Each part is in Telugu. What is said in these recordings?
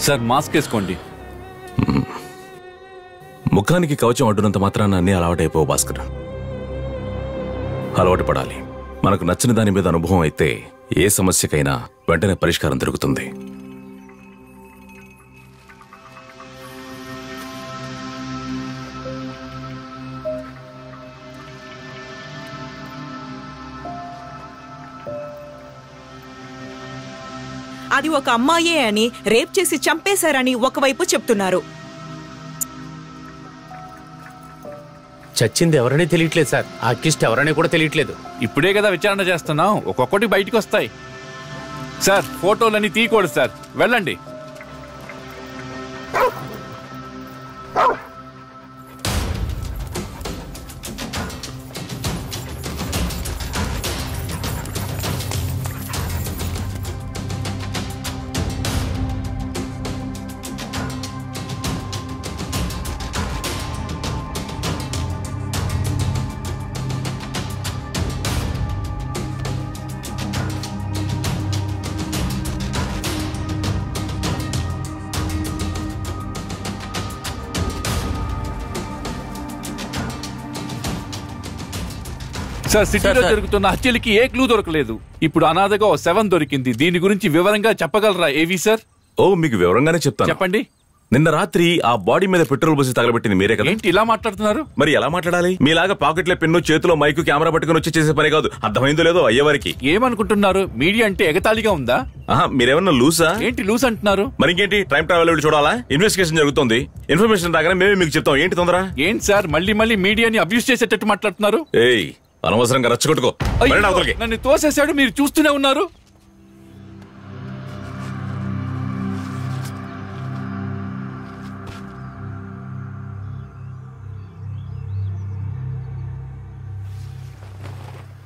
సార్ మాస్క్ వేసుకోండి. ముఖానికి కవచం అడ్డునంత మాత్రాన అన్నీ అలవాటైపోవు భాస్కర్. అలవాటు పడాలి. మనకు నచ్చిన దాని మీద అనుభవం అయితే ఏ సమస్యకైనా వెంటనే పరిష్కారం దొరుకుతుంది. అది ఒక అమ్మాయే అని, రేప్ చేసి చంపేశారని ఒకవైపు చెప్తున్నారు. చచ్చింది ఎవరనే తెలియట్లేదు సార్. ఆ కిస్ట్ ఎవరనే కూడా తెలియట్లేదు. ఇప్పుడే కదా విచారణ చేస్తున్నాం, ఒక్కొక్కటి బయటికి వస్తాయి. సార్ ఫోటోలన్నీ తీయకూడదు సార్, వెళ్ళండి. సార్ సిటీలో జరుగుతున్న హత్యలకి ఏ క్లూ దొరకలేదు. ఇప్పుడు అనాథగా ఓ 7 దొరికింది. దీని గురించి వివరంగా చెప్పగలరా ఏవి సార్? ఓ మీకు వివరంగానే చెప్తాను. చెప్పండి. నిన్న రాత్రి ఆ బాడీ మీద పెట్రోల్ పోసి తగలబెట్టింది మీరే కదా? ఏంటి ఇలా మాట్లాడుతున్నారు? మరి ఎలా మాట్లాడాలి? మీలాగా పాకెట్లో పెన్ను, చేతిలో మైకు, కెమెరా పట్టుకుని వచ్చి చేసే పని కాదు. అర్థమైందో లేదో అయ్యేవారికి. ఏమనుకుంటున్నారు? మీడియా అంటే ఎగతాళిగా ఉందా? మీరేమన్నా లూసా? ఏంటి లూస్ అంటున్నారు? మరి ఇంకేంటి, టైం ట్రావెల్ చూడాలా? ఇన్వెస్టిగేషన్ జరుగుతుంది. ఇన్ఫర్మేషన్ రాగానే మేమే మీకు చెప్తాం. ఏంటి తొందర? ఏంటి సార్ మళ్ళీ మీడియాని అబ్యూస్ చేసేటట్టు మాట్లాడుతున్నారు? ఏయ్, అనవసరంగా రచ్చగొట్టుకో. నన్ను తోసేశాడు, మీరు చూస్తూనే ఉన్నారు.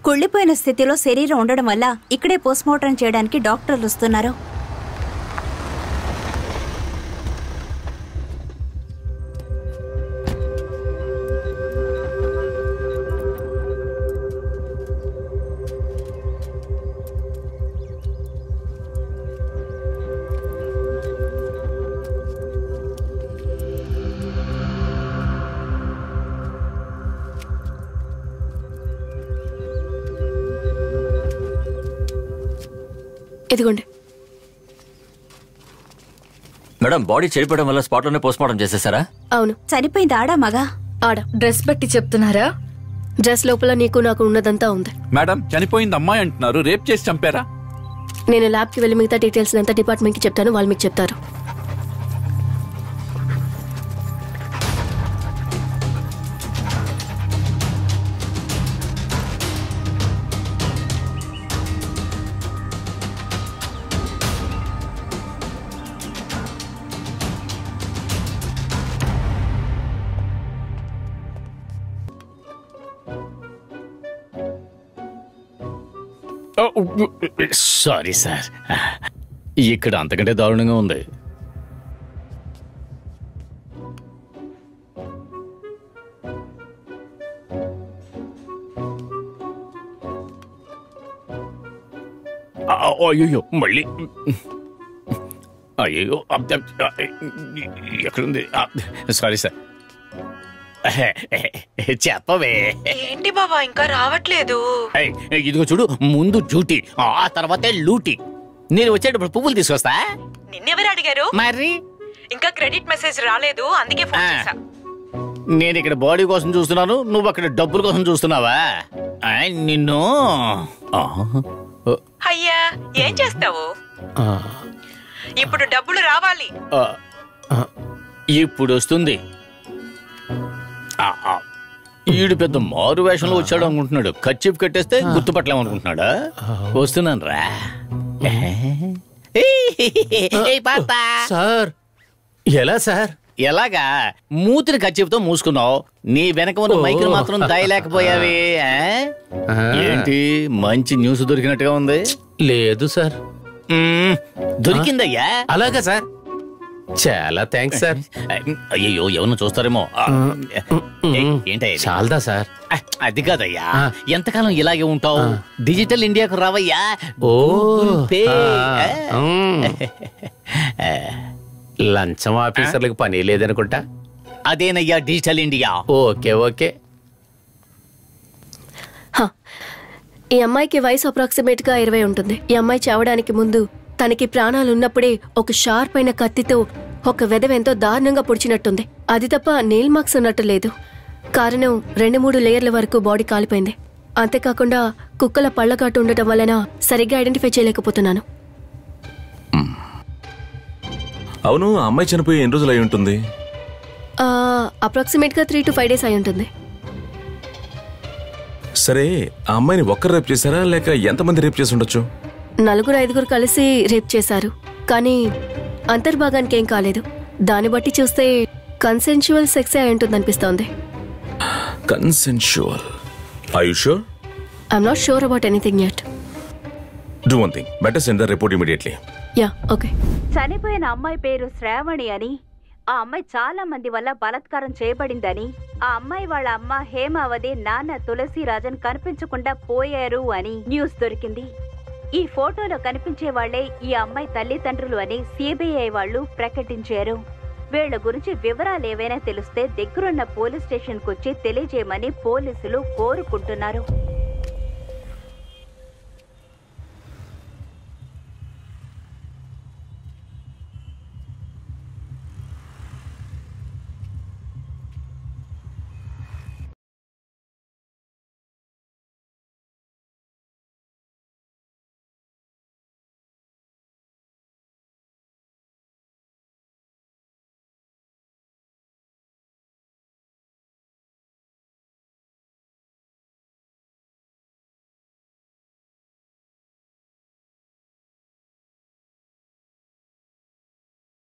కుళ్ళిపోయిన స్థితిలో శరీరం ఉండడం వల్ల ఇక్కడే పోస్ట్మార్టం చేయడానికి డాక్టర్లు వస్తున్నారు. ఇదిగోండి మేడం, బాడీ చెడిపోవడం వల్ల స్పాట్ లోనే పోస్ట్ మార్టం చేసేసారా? అవును. చనిపోయింది ఆడా మగా? ఆడ. డ్రెస్ బట్టి చెప్తున్నారా? డ్రెస్ లోపల నీకు నాకు ఉన్నదంతా ఉంది. మేడం, చనిపోయింది అమ్మాయి అంటున్నారు, రేప్ చేసి చంపారా? నేను ల్యాబ్ కి వెళ్ళి మిగతా డీటెయిల్స్ అంతా డిపార్ట్మెంట్ కి చెప్తాను, వాళ్ళు మీకు చెప్తారు. సారీ సార్, ఇక్కడ అంతకంటే దారుణంగా ఉంది. అయ్యో మళ్ళీ అయ్యో ఎక్కడుంది? Sorry sir. చెప్పవే. ఏంటి బాబా ఇంకా రావట్లేదు? ఇదిగో చూడు, ముందు డ్యూటీ ఆ తర్వాతే లూటీ. నేను వచ్చేటప్పుడు పువ్వులు తీసుకొస్తా. నిన్నెవరు అడిగారు? మరి ఇంకా క్రెడిట్ మెసేజ్ రాలేదు, అందుకే ఫోన్ చేశా. నేను ఇక్కడ బాడీ కోసం చూస్తున్నాను, నువ్వు అక్కడ డబ్బుల కోసం చూస్తున్నావా? నిన్ను అయ్యా ఏం చేస్తావు? ఇప్పుడు డబ్బులు రావాలి. ఇప్పుడు వస్తుంది. ఈడు పెద్ద మారు వేషంలో వచ్చాడు అనుకుంటున్నాడు. కచ్చిప్ కట్టేస్తే గుర్తుపట్టలేమనుకుంటున్నాడా? వస్తున్నాను రా. సార్ ఎలా సార్? ఎలాగా? మూతిని కచ్చిప్తో మూసుకున్నావు, నీ వెనక ఉన్న మైకులు మాత్రం దాయలేకపోయావి. ఏంటి మంచి న్యూస్ దొరికినట్టుగా ఉంది? లేదు సార్. దొరికిందయ్యా? అలాగా సార్, చాలా థ్యాంక్స్ సార్. అయ్యో ఎవరిని చూస్తారేమో. ఏంటయ్యా? చాలదా సార్? అది కాదయ్యా, ఎంతకాలం ఇలాగే ఉంటావు? డిజిటల్ ఇండియాకు రావయ్యా. లంచం ఆఫీసర్లకు పని లేదనుకుంటా. అదేనయ్యా డిజిటల్ ఇండియా. Okay okay. ఈ అమ్మాయికి వయసు అప్రాక్సిమేట్ గా 20 ఉంటుంది. ఈ అమ్మాయి చావడానికి ముందు తనకి ప్రాణాలున్నప్పుడే ఒక షార్ప్ అయిన కత్తితో ఒక వెదవెంతో దారుణంగా పొడిచినట్టుంది. అది తప్ప నెయిల్ మార్క్స్ ఉన్నట్టు లేదు. కారణం 2-3 లేయర్ల వరకు బాడీ కాలిపోయింది. అంతేకాకుండా కుక్కల పళ్ళకాటు ఉండటం వలన సరిగ్గా ఐడెంటిఫై చేయలేకపోతున్నాను. అవును, ఆ అమ్మాయి చనిపోయి ఎన్ని రోజులు అయి ఉంటుంది? అప్రాక్సిమేట్ గా 3 to 5 days అయి ఉంటుంది. సరే, ఆ అమ్మాయిని ఒక్కరు రేప్ చేశారా లేక ఎంతమంది రేప్ చేసి ఉండొచ్చు? 4-5 కలిసి రేప్ చేశారు, కానీ అంతర్భాగానికి ఏం కాలేదు. దాన్ని బట్టి చూస్తే కన్సెన్షువల్ సెక్స్ అయి ఉంటుంది అనిపిస్తోంది. Consensual? Are you sure? I'm not sure about anything yet. Do one thing. Better send the report immediately. Ya okay. చనిపోయిన అమ్మాయి పేరు శ్రావణి అని, ఆ అమ్మాయి చాలా మంది వల్ల బలాత్కారం చేయబడిందని, ఆ అమ్మాయి వాళ్ళ అమ్మ హేమావతి, నాన్న తులసిరాజన్ కనిపించకుండా పోయారు అని న్యూస్ దొరికింది. ఈ ఫోటోలో కనిపించే వాళ్లే ఈ అమ్మాయి తల్లిదండ్రులు అని సిబిఐ వాళ్ళు ప్రకటించారు. వీళ్ల గురించి వివరాలు ఏవైనా తెలిస్తే దగ్గరున్న పోలీస్ స్టేషన్ కొచ్చి తెలియజేయమని పోలీసులు కోరుకుంటున్నారు.